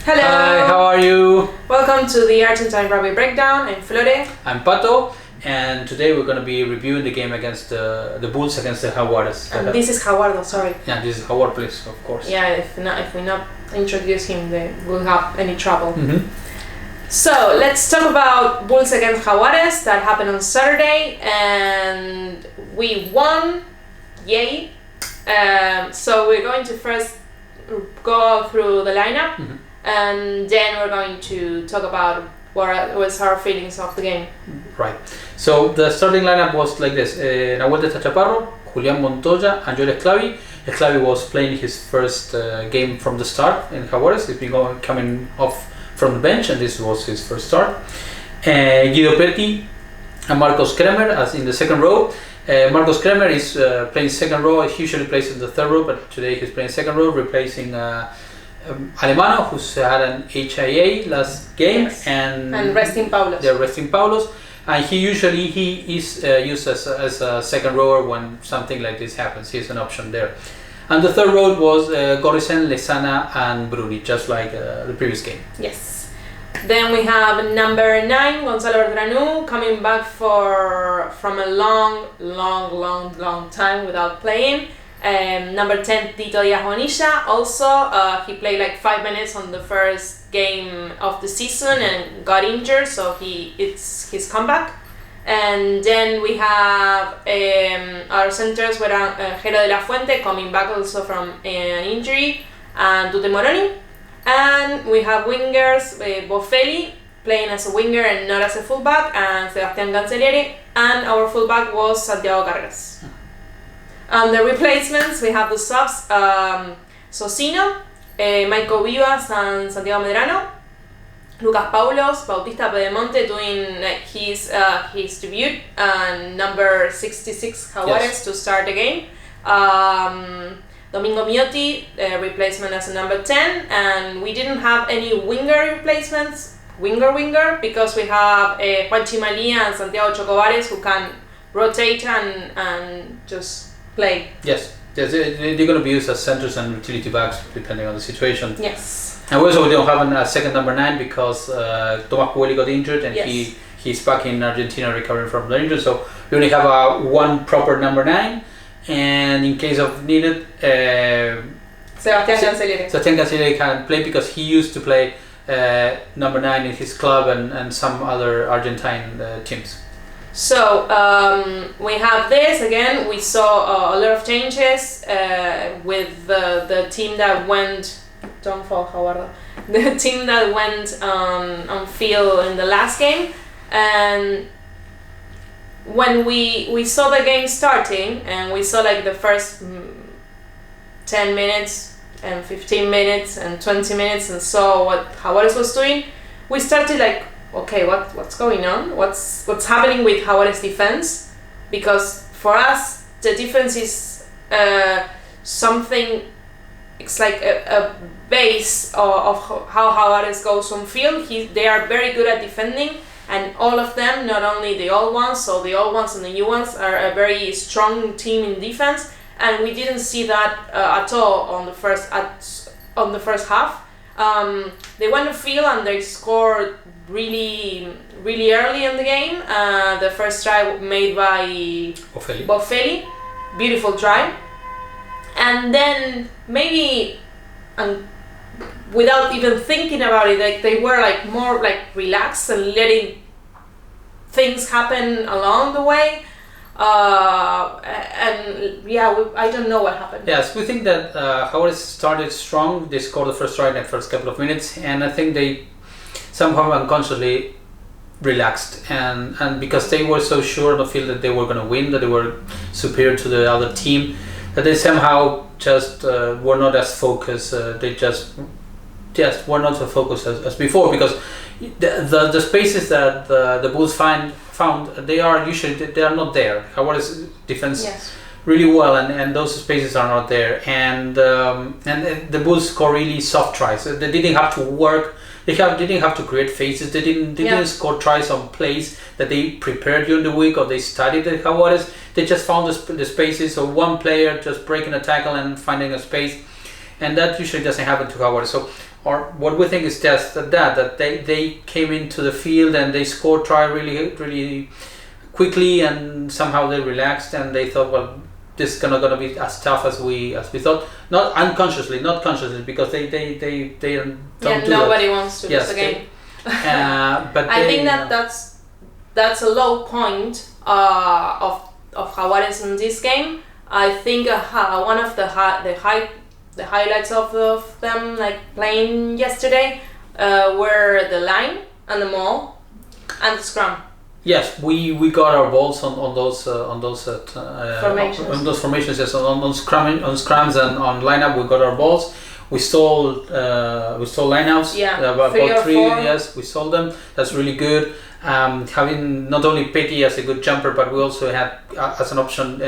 Hello! Hi, how are you? Welcome to the Argentine Rugby Breakdown. I'm Flore. I'm Pato, and today we're going to be reviewing the game against the Bulls against the Jaguares. And this is Jaguardo, sorry. Yeah, this is Jaguar, please, of course. Yeah, if we not introduce him, then we'll have any trouble. Mm-hmm. So, let's talk about Bulls against Jaguares. That happened on Saturday, and we won. Yay! So we're going to first go through the lineup. Mm-hmm. And then we're going to talk about what was our feelings of the game. Right. So the starting lineup was like this: Nahuel de Chaparro, Julián Montoya, and Joel Esclavi. Esclavi was playing his first game from the start in Jaguares. He's been coming off from the bench, and this was his first start. Guido Petti and Marcos Kremer as in the second row. Marcos Kremer is playing second row. He usually plays in the third row, but today he's playing second row, replacing Alemano, who's had an HIA last game, yes. and resting Paulos. They're resting Paulos, and he is used as a second rower when something like this happens. He's an option there. And the third row was Gorrisen, Lezana, and Bruni, just like the previous game. Yes. Then we have number 9, Gonzalo Bertranu, coming back from a long time without playing. Number 10, Tito Díaz Bonilla. Also, he played like 5 minutes on the first game of the season and got injured, so it's his comeback. And then we have our centers were Jero de la Fuente coming back also from an injury, and Tute Moroni. And we have wingers, Bofelli playing as a winger and not as a fullback, and Sebastián Cancellieri, and our fullback was Santiago Carreras. The replacements, we have the subs, Socino, Michael Vivas and Santiago Medrano, Lucas Paulos, Bautista Pedemonte doing his debut, and number 66 Jaguares yes. to start the game. Domingo Miotti, replacement as a number 10, and we didn't have any winger replacements, winger, because we have Juan Chimalia and Santiago Chocobares who can rotate and just play. Yes, they're going to be used as centers and utility backs depending on the situation. Yes. And we also don't have a second number 9 because Tomas Puelli got injured, and yes. he's back in Argentina recovering from the injury. So we only have one proper number 9, and in case of needed, Sebastián Cancellieri can play because he used to play number 9 in his club and some other Argentine teams. So we have this again. We saw a lot of changes with the team that went. Don't fall, Jaguardo. The team that went on field in the last game, and when we saw the game starting and we saw like the first 10 minutes and 15 minutes and 20 minutes and saw what Jaguares was doing, we started like, okay, what's going on? What's happening with Jaguares defense? Because for us, the defense is something. It's like a base of how Jaguares goes on field. They are very good at defending, and all of them, not only the old ones, so the old ones and the new ones are a very strong team in defense. And we didn't see that at all on the first half. They went to field and they scored really early in the game. The first try made by Bofelli, beautiful try, and then maybe without even thinking about it, like they were like more like relaxed and letting things happen along the way. And yeah, I don't know what happened. Yes, we think that Jaguares started strong. They scored the first try in the first couple of minutes, and I think they somehow unconsciously relaxed, and because they were so sure on the field that they were going to win, that they were superior to the other team, that they somehow just were not as focused. They just were not so focused as before, because the spaces that the Bulls found, they are not there. Jaguares defense yes. really well, and those spaces are not there, and the Bulls score really soft tries. They didn't have to work. They didn't have to create phases. They didn't score tries on plays that they prepared during the week or they studied the Jaguares. They just found the spaces. So one player just breaking a tackle and finding a space, and that usually doesn't happen to Jaguares. So or what we think is just that they came into the field and they scored try really quickly, and somehow they relaxed and they thought, well, this is gonna be as tough as we thought. Not consciously, because they don't do nobody that. wants to lose a game. But I think that's a low point of Jaguares in this game. I think one of the highlights of them like playing yesterday were the line and the maul and the scrum. Yes, we got our balls on those formations. On those formations. Yes, on scrums and on lineup we got our balls. We stole lineouts. Yeah, about three. 4. Yes, we stole them. That's really good. Having not only Petty as a good jumper, but we also had as an option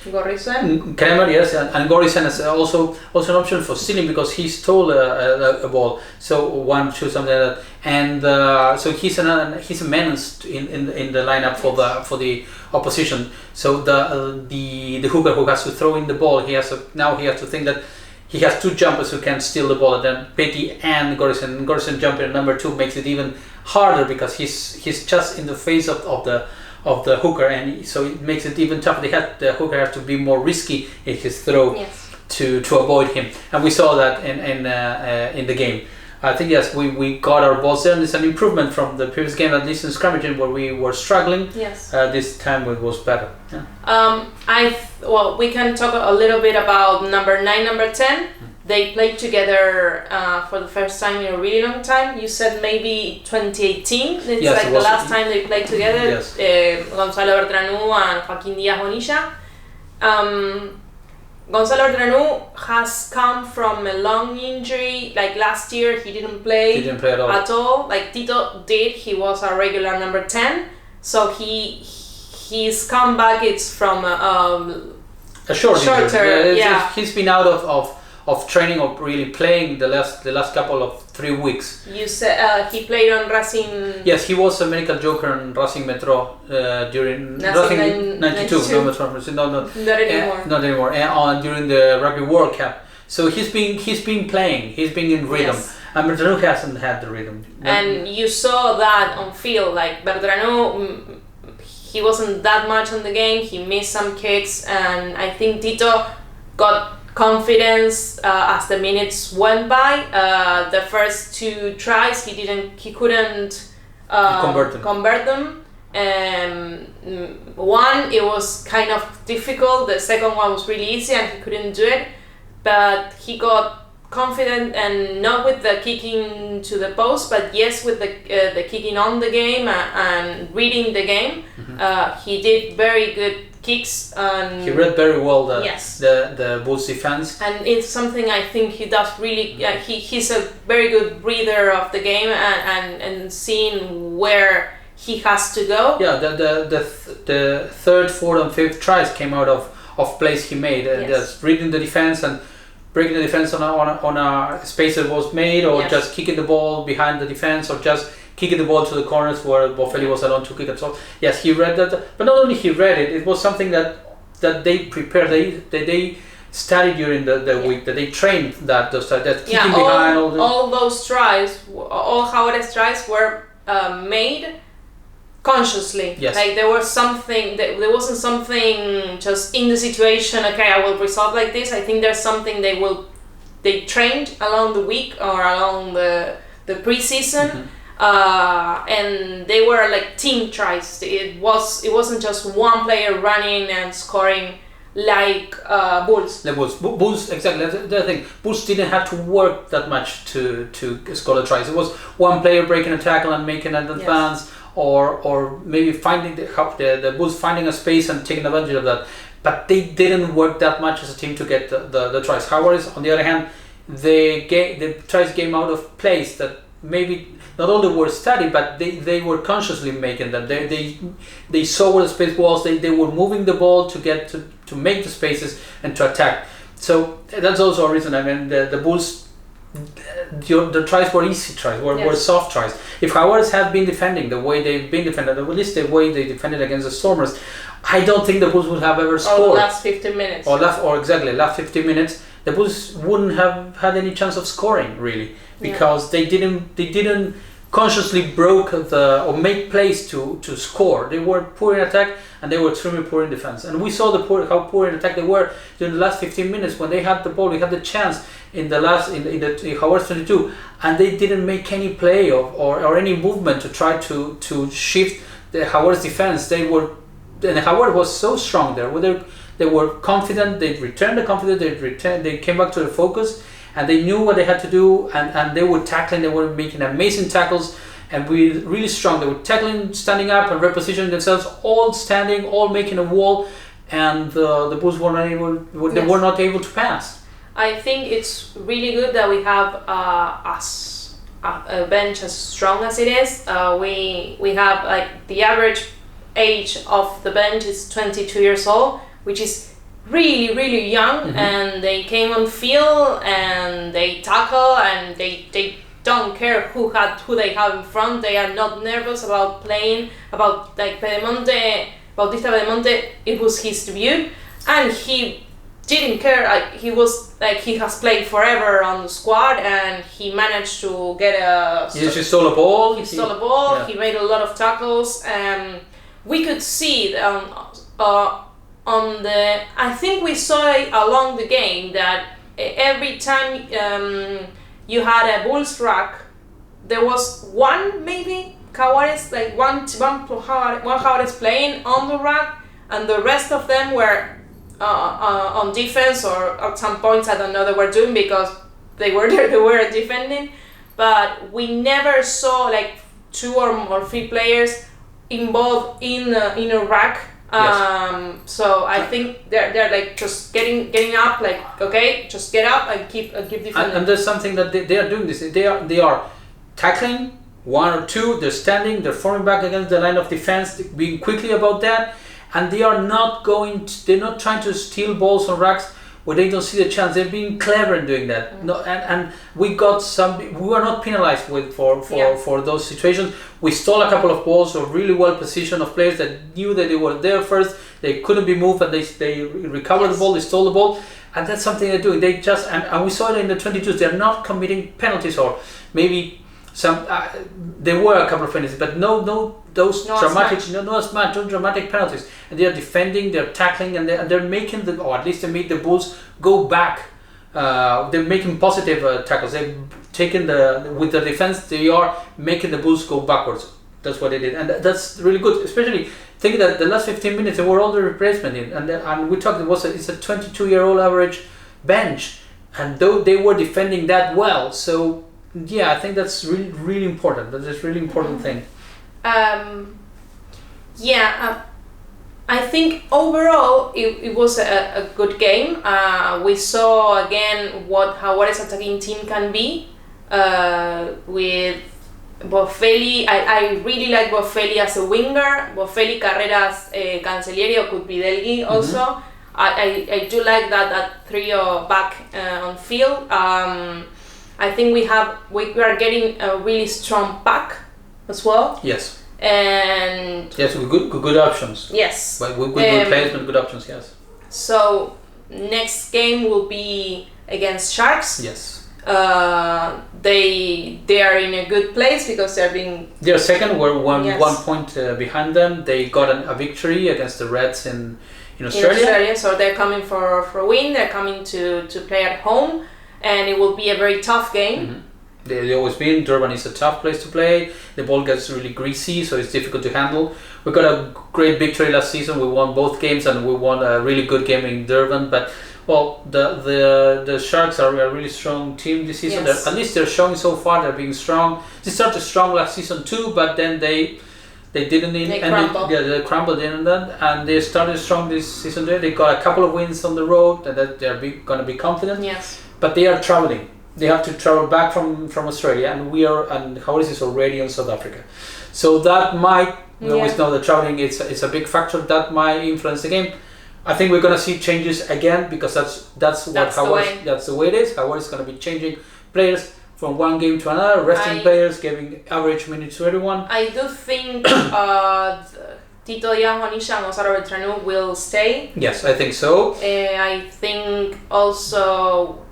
Gorrisen. Kremer, yes, and Gorrisen is also an option for stealing because he stole a ball. So one shoot something like that, and so he's a menace in the lineup for the opposition. So the hooker who has to throw in the ball, he has to think that he has two jumpers who can steal the ball, and then Petty and Gorrisen jumping number 2 makes it even harder because he's just in the face of the hooker, and so it makes it even tougher. The hooker has to be more risky in his throw to avoid him, and we saw that in the game. I think yes, we got our balls there, and it's an improvement from the previous game, at least in scrimmaging where we were struggling. Yes. This time it was better. Yeah. We can talk a little bit about number 9, number 10. They played together for the first time in a really long time. You said maybe 2018. It's yes, like the last time they played together. Yes. Gonzalo Bertranú and Joaquín Díaz Bonilla. Gonzalo Bertranú has come from a long injury. Like last year, he didn't play at all. Like Tito did. He was a regular number 10. So his comeback is from a shorter. Yeah. He's been out of training or really playing the last couple of 3 weeks. You said he played on Racing. Yes, he was a medical joker on Racing Metro during Racing 92. Not anymore. Not anymore. During the Rugby World Cup. So he's been playing. He's been in rhythm. Yes. And Bertranú hasn't had the rhythm. And you saw that on field. Like Bertranú, he wasn't that much on the game. He missed some kicks, and I think Tito got confidence as the minutes went by. The first 2 tries he couldn't convert them. One, it was kind of difficult. The second one was really easy and he couldn't do it, but he got confident, and not with the kicking to the post, but yes, with the kicking on the game and reading the game. He did very good kicks, and he read very well the Bulls defense, and it's something I think he does really. He's a very good reader of the game and seeing where he has to go. Yeah, the third, fourth, and fifth tries came out of plays he made, and just reading the defense and breaking the defense on a space that was made, or just kicking the ball behind the defense, or just kicking the ball to the corners where Bofelli was alone to kick it. So yes, he read that, but not only he read it, it was something that they prepared. They studied during the week, that they trained that kicking behind all those tries, all Jaguares tries were made consciously. Yes. Like there wasn't something just in the situation, okay, I will resolve like this. I think there's something they trained along the week or along the pre-season. And they were like team tries. It wasn't just one player running and scoring like Bulls. The Bulls, exactly. That's the thing. Bulls didn't have to work that much to score the tries. It was one player breaking a tackle and making an advance, or maybe finding the Bulls finding a space and taking advantage of that. But they didn't work that much as a team to get the tries. Jaguares, on the other hand, the tries came out of plays that maybe not only were studied, but they were consciously making them. They saw where the space was. They were moving the ball to get to make the spaces and to attack. So that's also a reason. I mean, the Bulls, the tries were easy tries, were soft tries. If Jaguares had been defending the way they've been defended, at least the way they defended against the Stormers, I don't think the Bulls would have ever scored. Or the last 15 minutes. Last 15 minutes. the Bulls wouldn't have had any chance of scoring really, because they didn't consciously broke or make plays to score. They were poor in attack and they were extremely poor in defense. And we saw how poor in attack they were during the last 15 minutes when they had the ball. We had the chance in the Jaguares 22, and they didn't make any play or any movement to try to shift the Jaguares defense. The Jaguares was so strong there. They were confident. They returned the confidence. They came back to the focus. And they knew what they had to do, and they were tackling. They were making amazing tackles, and really strong. They were tackling, standing up, and repositioning themselves, all standing, all making a wall, and the Bulls were not able. They were not able to pass. I think it's really good that we have a bench as strong as it is. We have like the average age of the bench is 22 years old, which is really young, and they came on field and they tackle and they don't care who they have in front. They are not nervous about playing. About like Bautista Pedemonte, it was his debut and he didn't care. He has played forever on the squad and he managed to get He stole a ball. He stole a ball. Yeah. He made a lot of tackles. We could see I think we saw it along the game that every time you had a Bulls rack, there was one maybe Jaguares, like one Jaguares playing on the rack, and the rest of them were on defense, or at some points I don't know they were doing because they were defending, but we never saw like 2 or 3 players involved in a rack. So I think they're like just getting up, like okay, just get up and keep defending. And there's something that they are doing this. They are tackling 1 or 2. They're standing. They're forming back against the line of defense, being quickly about that, and they are not they're not trying to steal balls on racks where they don't see the chance. They're being clever in doing that. No, and we were not penalized for those situations. We stole a couple of balls of really well positioned of players that knew that they were there first. They couldn't be moved, and they recovered the ball. They stole the ball, and that's something they're doing. They just and we saw it in the 22s. They're not committing penalties, or maybe some. There were a couple of penalties, but no dramatic penalties. And they are defending, they're tackling, and they're making or at least they made the Bulls go back. They're making positive tackles. They've taken with the defense. They are making the Bulls go backwards. That's what they did, and that's really good. Especially thinking that the last 15 minutes they were all the replacement in, and we talked. It's a 22-year-old average bench, and though they were defending that well, so yeah, I think that's really important. That's a really important thing. I think overall it was a good game. We saw again what Jaguares attacking team can be with Boffelli. I really like Boffelli as a winger. Boffelli, Carreras, Cancellieri, or could be Delgui also. I do like that trio back on field. I think we are getting a really strong pack as well. Yes. And yes, with good options. Yes. But with good replacement, good options. Yes. So next game will be against Sharks. Yes. They are in a good place because they're second. We're one point behind them. They got a victory against the Reds in Australia. So they're coming for a win. They're coming to play at home, and it will be a very tough game. Mm-hmm. They always been. Durban is a tough place to play. The ball gets really greasy, so it's difficult to handle. We got a great victory last season. We won both games, and we won a really good game in Durban. But the Sharks are a really strong team this season. Yes. At least they're showing so far. They're being strong. They started strong last season too, but then they didn't. They crumbled. They crumbled in that, and they started strong this season. They got a couple of wins on the road, and that they're going to be confident. Yes. But they are traveling. They have to travel back from Australia, and Jaguares is already in South Africa, so that might. We always know that traveling it's a big factor that might influence the game. I think we're gonna see changes again because that's the way it is. Jaguares is gonna be changing players from one game to another, resting players, giving average minutes to everyone. I do think Tito Díaz Bonilla and Gonzalo Beltranu will stay. Yes, I think so. I think also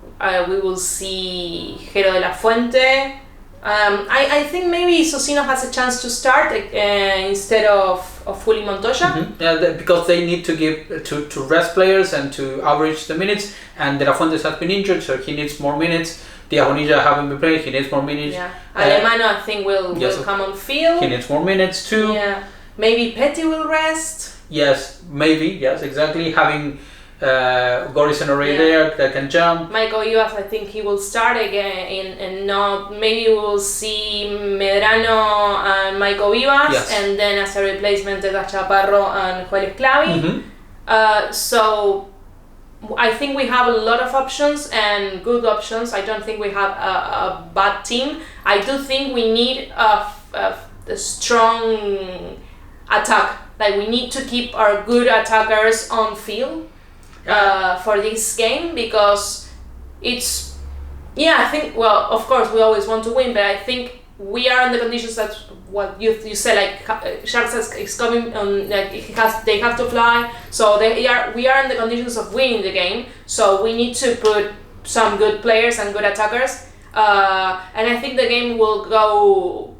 we will see Jero de la Fuente. I think maybe Socino has a chance to start instead of Juli Montoya. Mm-hmm. Yeah, because they need to give to rest players and to average the minutes. And De La Fuentes has been injured, so he needs more minutes. Díaz Bonilla haven't been playing; he needs more minutes. Yeah, Alemano I think will come on field. He needs more minutes too. Yeah, maybe Petty will rest. Yes, maybe. Yes, exactly. Having Gorison already there that can jump. Michael Ivas, I think he will start again, and not maybe we'll see Medrano and Michael Ivas, and then as a replacement, Teta Chaparro and Joel Esclavi. Mm-hmm. So I think we have a lot of options and good options. I don't think we have a bad team. I do think we need a strong attack. Like we need to keep our good attackers on field. For this game, because it's I think, well, of course we always want to win, but I think we are in the conditions that what you said, like Sharks is coming on, like they have to fly, so we are in the conditions of winning the game, so we need to put some good players and good attackers, and I think the game will go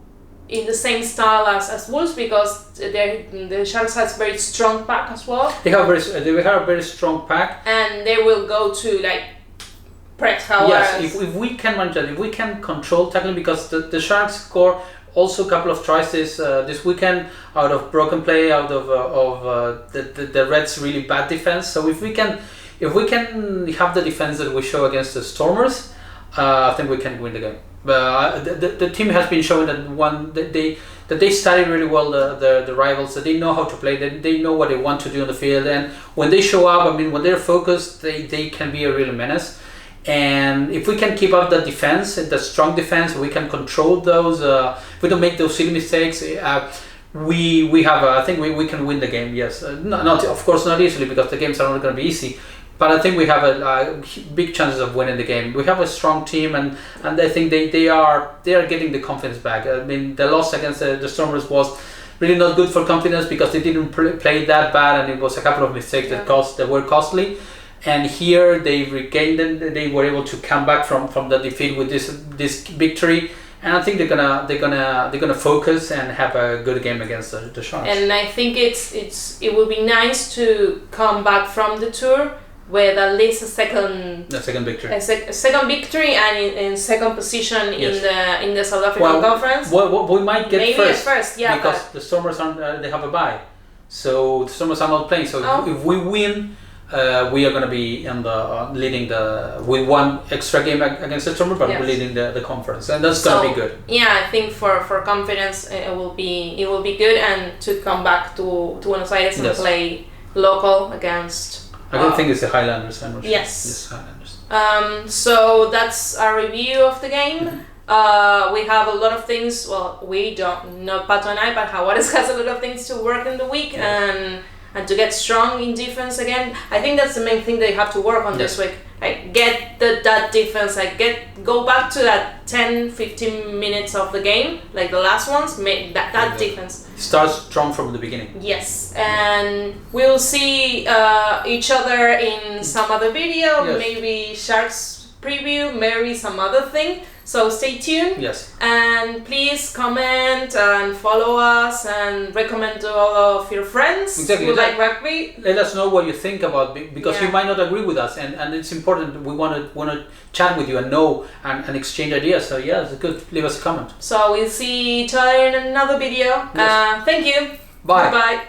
in the same style as Wolves, because the Sharks has very strong pack as well. They have a very strong pack, and they will go to like press. Yes, if we can manage that, if we can control tackling, because the Sharks score also a couple of tries this weekend out of broken play, out of the Reds' really bad defense. So if we can have the defense that we show against the Stormers, I think we can win the game. The team has been showing that they study really well the rivals, that they know how to play, that they know what they want to do on the field, and when they show up, I mean, when they're focused, they can be a real menace. And if we can keep up the defense, the strong defense, we can control those. If we don't make those silly mistakes, we have. I think we can win the game. Yes, not of course not easily, because the games are not going to be easy. But I think we have a big chances of winning the game. We have a strong team, and I think they are getting the confidence back. I mean, the loss against the Stormers was really not good for confidence, because they didn't play that bad, and it was a couple of mistakes that were costly. And here they regained them. They were able to come back from the defeat with this victory. And I think they're gonna focus and have a good game against the Sharks. And I think it will be nice to come back from the tour with at least a second victory. A second victory, and in second position in the South African Conference. Well, we might get maybe first, because the Stormers they have a bye, so the Stormers are not playing. So if we win, we are going to be in the leading with one extra game against the Stormers, but we're leading the conference, and that's going to be good. Yeah, I think for confidence it will be good, and to come back to Buenos Aires and play local against. I don't think it's the Highlanders. Yes. Highlanders. So that's our review of the game. We have a lot of things. Well, we don't, not Pato and I, but Jaguares has a lot of things to work in the week, and to get strong in defense again. I think that's the main thing they have to work on this week. Like get that defense, like go back to that 10-15 minutes of the game, like the last ones, make that defense. Start strong from the beginning. Yes, and we'll see each other in some other video, maybe Sharks preview, maybe some other thing. So stay tuned. Yes. And please comment and follow us and recommend to all of your friends who like rugby. Let us know what you think about, because you might not agree with us, and it's important. We want to chat with you and know and exchange ideas. So it's good. Leave us a comment. So we'll see each other in another video. Yes. Thank you. Bye. Bye.